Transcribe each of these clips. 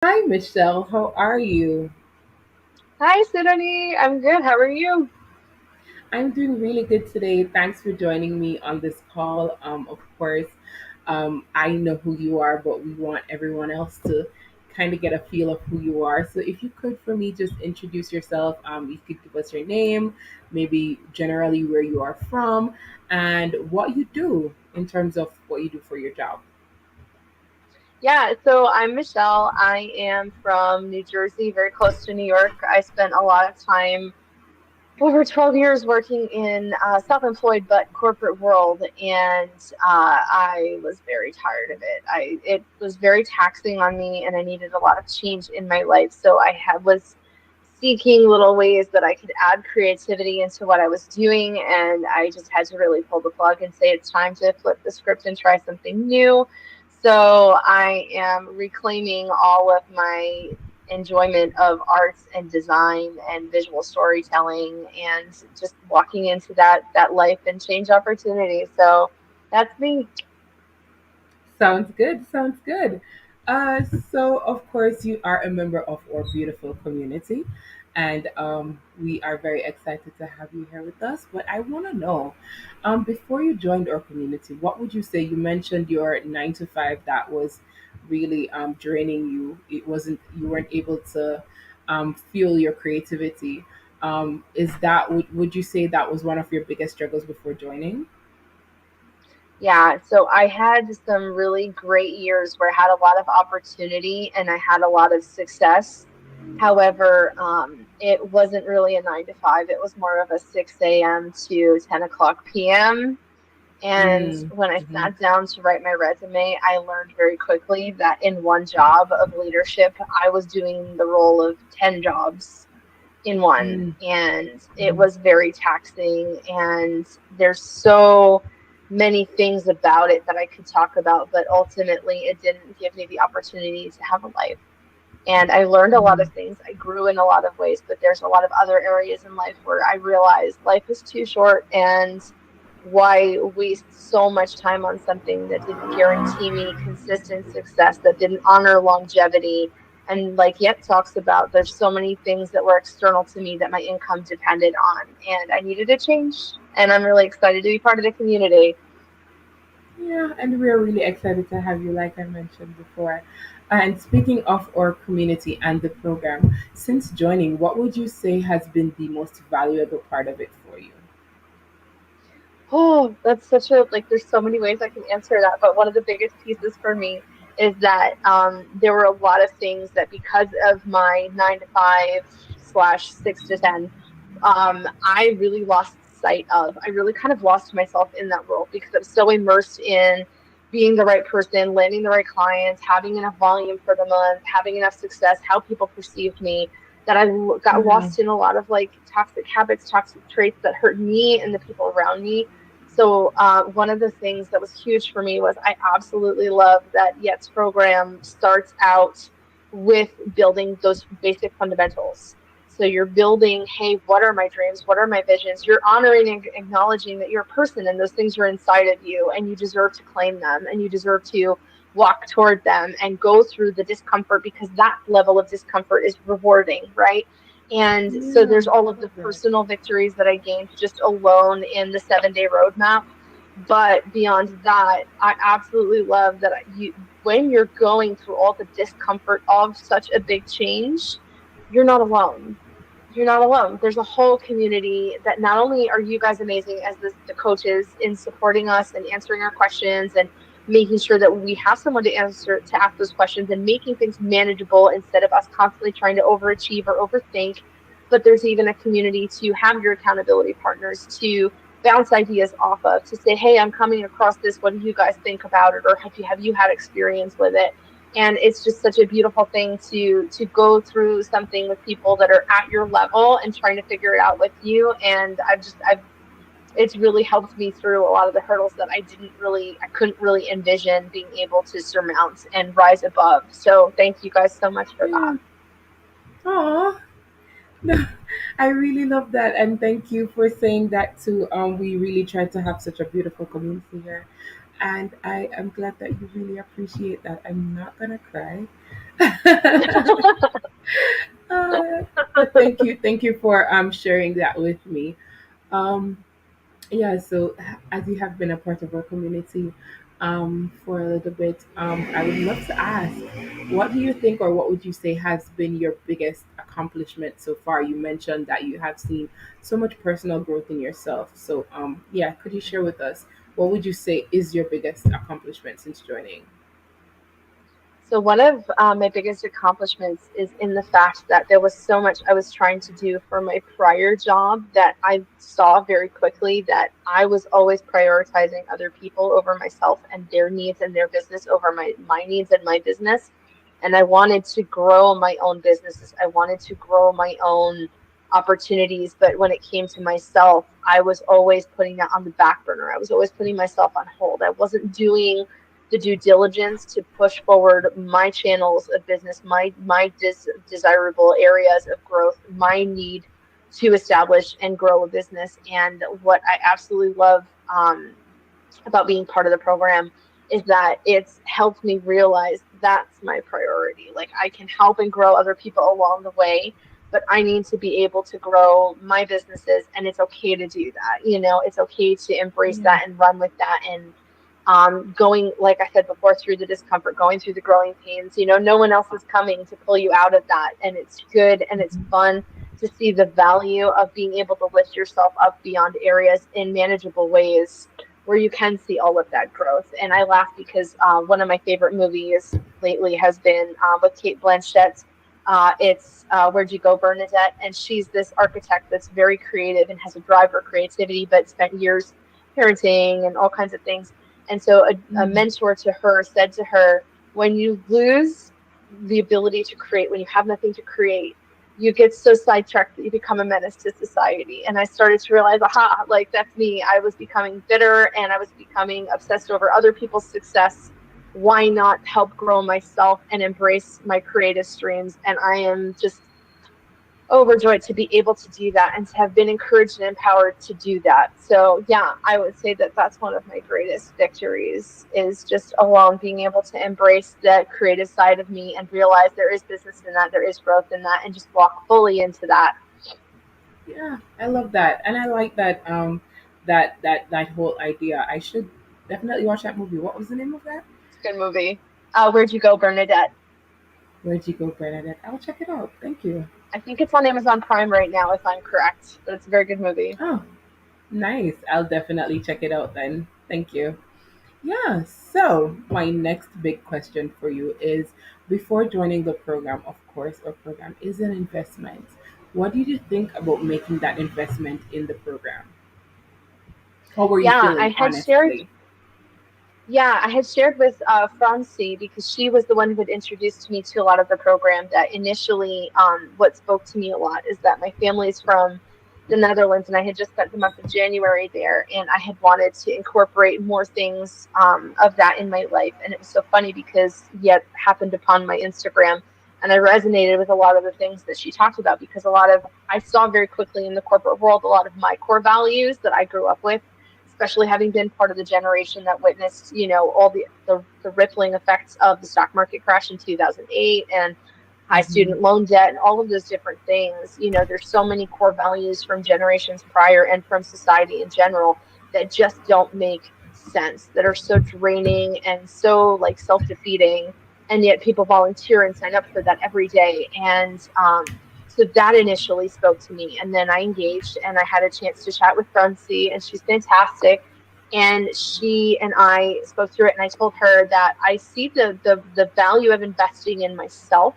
Hi, Michelle. How are you? Hi, Sydney. I'm good. How are you? I'm doing really good today. Thanks for joining me on this call. Of course, I know who you are, but we want everyone else to kind of get a feel of who you are. So, if you could, for me, just introduce yourself. You could give us your name, maybe generally where you are from, and what you do in terms of what you do for your job. Yeah, so I'm Michelle. I am from New Jersey, very close to New York. I spent a lot of time, over 12 years, working in self-employed but corporate world, and I was very tired of it. It was very taxing on me, and I needed a lot of change in my life. So was seeking little ways that I could add creativity into what I was doing, and I just had to really pull the plug and say it's time to flip the script and try something new. So I am reclaiming all of my enjoyment of arts and design and visual storytelling and just walking into that life and change opportunity. So that's me. Sounds good. Sounds good. So, of course, you are a member of our beautiful community, and we are very excited to have you here with us. But I want to know, before you joined our community, what would you say? You mentioned your 9 to 5 that was really draining you. It wasn't, you weren't able to fuel your creativity. Is that, would you say that was one of your biggest struggles before joining? Yeah, so I had some really great years where I had a lot of opportunity and I had a lot of success. However, it wasn't really a 9 to 5. It was more of a 6 a.m. to 10 o'clock p.m. And Mm, when I mm-hmm, sat down to write my resume, I learned very quickly that in one job of leadership, I was doing the role of 10 jobs in one. mm, And it mm-hmm. was very taxing. And there's so many things about it that I could talk about, but ultimately, it didn't give me the opportunity to have a life. And I learned a lot of Mm, things. I grew in a lot of ways, but there's a lot of other areas in life where I realized life is too short and why waste so much time on something that didn't guarantee me consistent success, that didn't honor longevity. And like Yet talks about, there's so many things that were external to me that my income depended on, and I needed a change. And I'm really excited to be part of the community. yeah, and we're really excited to have you, like I mentioned before. And speaking of our community and the program, since joining, what would you say has been the most valuable part of it for you? Oh, that's such a like there's so many ways I can answer that, but one of the biggest pieces for me is that there were a lot of things that because of my 9 to 5 / 6 to 10, I really lost sight of. I really kind of lost myself in that world because I'm so immersed in being the right person, landing the right clients, having enough volume for the month, having enough success, how people perceived me, that got Yeah. lost in a lot of like toxic habits, toxic traits that hurt me and the people around me. So one of the things that was huge for me was I absolutely love that Yet's program starts out with building those basic fundamentals. So you're building, hey, what are my dreams? What are my visions? You're honoring and acknowledging that you're a person and those things are inside of you and you deserve to claim them and you deserve to walk toward them and go through the discomfort because that level of discomfort is rewarding, right? And so Yeah, there's all I of the love that. personal victories that I gained just alone in the 7 day roadmap. But beyond that, I absolutely love that when you're going through all the discomfort of such a big change, you're not alone. You're not alone. There's a whole community that not only are you guys amazing as the coaches in supporting us and answering our questions and making sure that we have someone to ask those questions and making things manageable instead of us constantly trying to overachieve or overthink, but there's even a community to have your accountability partners to bounce ideas off of, to say, hey, I'm coming across this, what do you guys think about it, or have you had experience with it? And it's just such a beautiful thing to go through something with people that are at your level and trying to figure it out with you. And I've it's really helped me through a lot of the hurdles that I couldn't really envision being able to surmount and rise above. So thank you guys so much for that. Yeah. Aw. No, I really love that, and thank you for saying that too. We really try to have such a beautiful community here, and I am glad that you really appreciate that. I'm not gonna cry. uh, but thank you for sharing that with me. Um, Yeah, so as you have been a part of our community for a little bit, I would love to ask, what do you think, or what would you say has been your biggest accomplishment so far? You mentioned that you have seen so much personal growth in yourself. So, yeah, could you share with us what would you say is your biggest accomplishment since joining? So one of my biggest accomplishments is in the fact that there was so much I was trying to do for my prior job that I saw very quickly that I was always prioritizing other people over myself and their needs and their business over my needs and my business. And I wanted to grow my own businesses. I wanted to grow my own opportunities. But when it came to myself, I was always putting that on the back burner. I was always putting myself on hold. I wasn't doing the due diligence to push forward my channels of business, my desirable areas of growth, my need to establish and grow a business. And what I absolutely love about being part of the program is that it's helped me realize that's my priority. Like I can help and grow other people along the way, but I need to be able to grow my businesses, and it's okay to do that. It's okay to embrace Yeah. that and run with that. And going, like I said before, through the discomfort, going through the growing pains. No one else is coming to pull you out of that, and it's good and it's fun to see the value of being able to lift yourself up beyond areas in manageable ways where you can see all of that growth. And I laugh because one of my favorite movies lately has been with Kate Blanchett. It's Where'd You Go, Bernadette? And she's this architect that's very creative and has a drive for creativity, but spent years parenting and all kinds of things. And so a Mm. mentor to her said to her, when you lose the ability to create, when you have nothing to create, you get so sidetracked that you become a menace to society. And I started to realize, aha, like that's me. I was becoming bitter and I was becoming obsessed over other people's success. Why not help grow myself and embrace my creative streams? And I am just overjoyed to be able to do that and to have been encouraged and empowered to do that. So yeah, I would say that that's one of my greatest victories is just alone being able to embrace that creative side of me and realize there is business in that, there is growth in that, and just walk fully into that. Yeah, I love that, and I like that. That whole idea. I should definitely watch that movie. What was the name of that? It's a good movie. Where'd You Go, Bernadette? Where'd you go, Bernadette? I'll check it out. Thank you. I think it's on Amazon Prime right now, if I'm correct, but it's a very good movie. Oh, nice. I'll definitely check it out then. Thank you. Yeah, so my next big question for you is, before joining the program, of course, our program is an investment. What did you think about making that investment in the program? How were you Yeah, feeling, honestly? I had shared with Francie because she was the one who had introduced me to a lot of the program. That initially, what spoke to me a lot is that my family's from the Netherlands, and I had just spent the month of January there, and I had wanted to incorporate more things of that in my life. And it was so funny because yet happened upon my Instagram, and I resonated with a lot of the things that she talked about because a lot of I saw very quickly in the corporate world a lot of my core values that I grew up with, especially having been part of the generation that witnessed, all the rippling effects of the stock market crash in 2008 and high Hmm. student loan debt and all of those different things. There's so many core values from generations prior and from society in general that just don't make sense, that are so draining and so like self-defeating, and yet people volunteer and sign up for that every day. And so that initially spoke to me, and then I engaged and I had a chance to chat with Francie, and she's fantastic. And she and I spoke through it, and I told her that I see the value of investing in myself.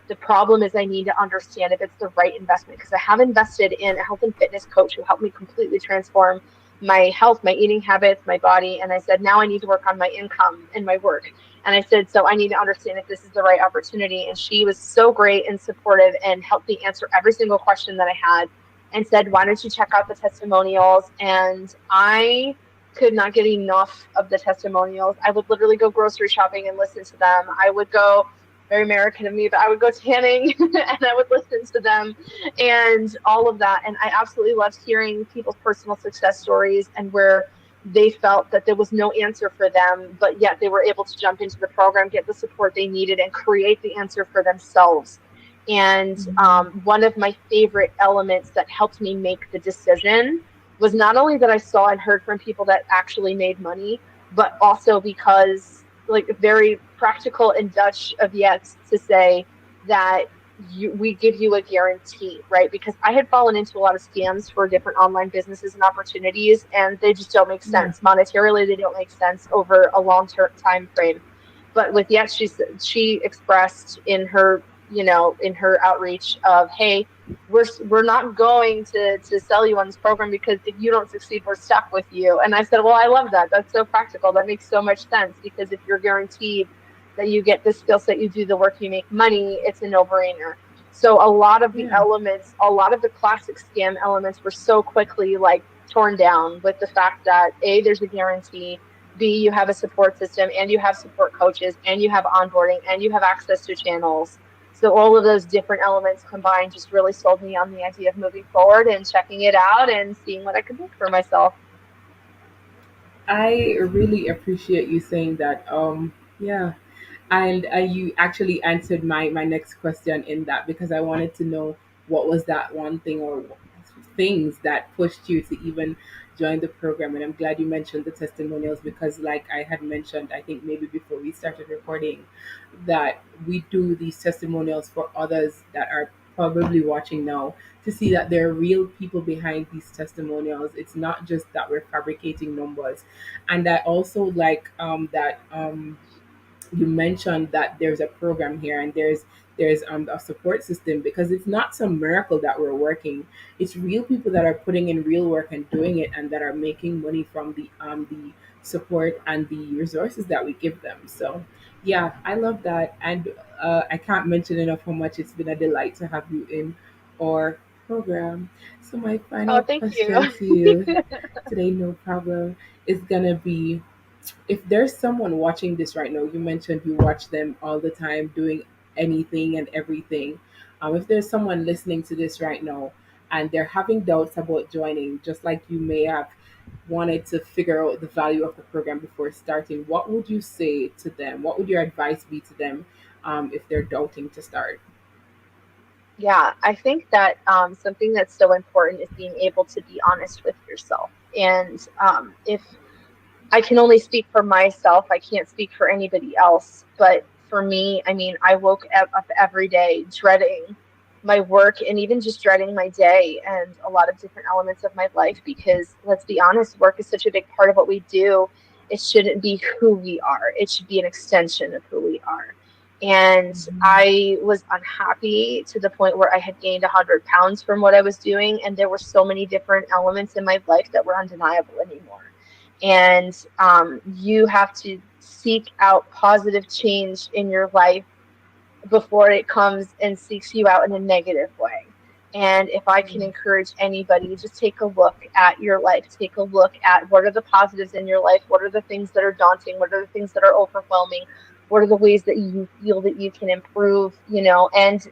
The problem is I need to understand if it's the right investment, because I have invested in a health and fitness coach who helped me completely transform my health, my eating habits, my body. And I said, now I need to work on my income and my work. And I said, so I need to understand if this is the right opportunity. And she was so great and supportive and helped me answer every single question that I had and said, why don't you check out the testimonials? And I could not get enough of the testimonials. I would literally go grocery shopping and listen to them. I would go, very American of me, but I would go tanning and I would listen to them and all of that. And I absolutely loved hearing people's personal success stories and where they felt that there was no answer for them, but yet they were able to jump into the program, get the support they needed, and create the answer for themselves. And one of my favorite elements that helped me make the decision was not only that I saw and heard from people that actually made money, but also because, like, very practical and Dutch of yes to say that we give you a guarantee, right? Because I had fallen into a lot of scams for different online businesses and opportunities, and they just don't make Yeah. sense monetarily. They don't make sense over a long term time frame. But with Yet, she expressed in her, in her outreach of, hey, we're not going to sell you on this program, because if you don't succeed, we're stuck with you. And I said, well, I love that. That's so practical. That makes so much sense, because if you're guaranteed that you get the skill set, you do the work, you make money, it's a no-brainer. So a lot of the Yeah. elements, a lot of the classic scam elements were so quickly like torn down with the fact that A, there's a guarantee, B, you have a support system, and you have support coaches, and you have onboarding, and you have access to channels. So all of those different elements combined just really sold me on the idea of moving forward and checking it out and seeing what I could do for myself. I really appreciate you saying that. Yeah, and you actually answered my next question in that, because I wanted to know what was that one thing or things that pushed you to even join the program. And I'm glad you mentioned the testimonials, because, like I had mentioned, I think maybe before we started recording, that we do these testimonials for others that are probably watching now, to see that there are real people behind these testimonials. It's not just that we're fabricating numbers. And I also like that you mentioned that there's a program here, and there's a support system, because it's not some miracle that we're working. It's real people that are putting in real work and doing it, and that are making money from the support and the resources that we give them. So yeah, I love that. And I can't mention enough how much it's been a delight to have you in our program. So my Oh, final thank question you. to you today, no problem, is gonna be, if there's someone watching this right now, you mentioned you watch them all the time doing anything and everything. If there's someone listening to this right now and they're having doubts about joining, just like you may have wanted to figure out the value of the program before starting, what would you say to them? What would your advice be to them, if they're doubting to start? Yeah, I think that something that's so important is being able to be honest with yourself. And if I can only speak for myself, I can't speak for anybody else. But for me, I mean, I woke up every day dreading my work, and even just dreading my day and a lot of different elements of my life, because let's be honest, work is such a big part of what we do. It shouldn't be who we are, it should be an extension of who we are. And I was unhappy to the point where I had gained 100 pounds from what I was doing. And there were so many different elements in my life that were undeniable anymore. And you have to seek out positive change in your life before it comes and seeks you out in a negative way. And if I can encourage anybody, just take a look at your life. Take a look at what are the positives in your life. What are the things that are daunting? What are the things that are overwhelming? What are the ways that you feel that you can improve? And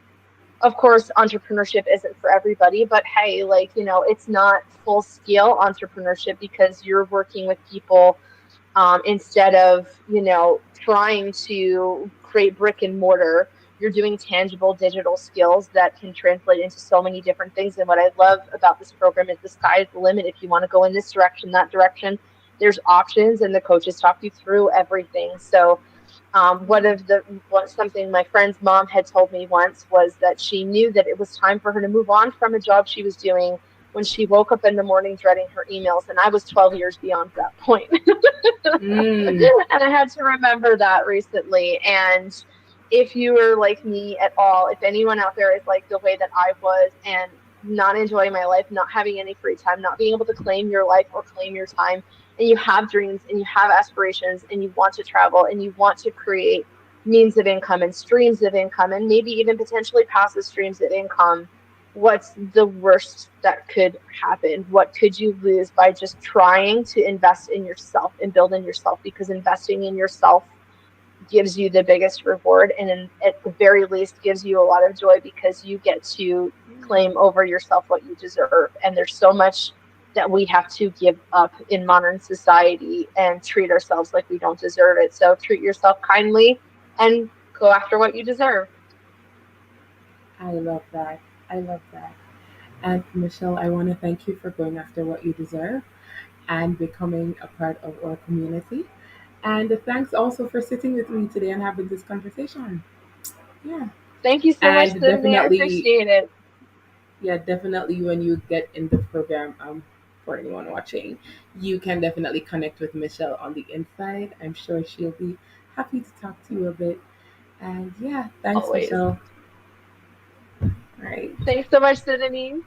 of course, entrepreneurship isn't for everybody, but hey, like, it's not full scale entrepreneurship, because you're working with people, instead of, trying to create brick and mortar. You're doing tangible digital skills that can translate into so many different things. And what I love about this program is the sky's the limit. If you want to go in this direction, that direction, there's options, and the coaches talk you through everything. So something my friend's mom had told me once was that she knew that it was time for her to move on from a job she was doing when she woke up in the morning dreading her emails. And I was 12 years beyond that point. Mm, And I had to remember that recently. And if you are like me at all, if anyone out there is like the way that I was, and not enjoying my life, not having any free time, not being able to claim your life or claim your time, and you have dreams and you have aspirations and you want to travel and you want to create means of income and streams of income, and maybe even potentially passive streams of income, what's the worst that could happen? What could you lose by just trying to invest in yourself and build in yourself? Because investing in yourself gives you the biggest reward, and at the very least gives you a lot of joy, because you get to claim over yourself what you deserve. And there's so much that we have to give up in modern society and treat ourselves like we don't deserve it. So treat yourself kindly and go after what you deserve. I love that. I love that. And Michelle, I want to thank you for going after what you deserve and becoming a part of our community. And thanks also for sitting with me today and having this conversation. Yeah. Thank you so much, And Sydney. I definitely, appreciate it. yeah, definitely when you get in the program, for anyone watching, you can definitely connect with Michelle on the inside. I'm sure she'll be happy to talk to you a bit. And yeah, thanks, Always. Michelle. All right. Thanks so much, Sydney.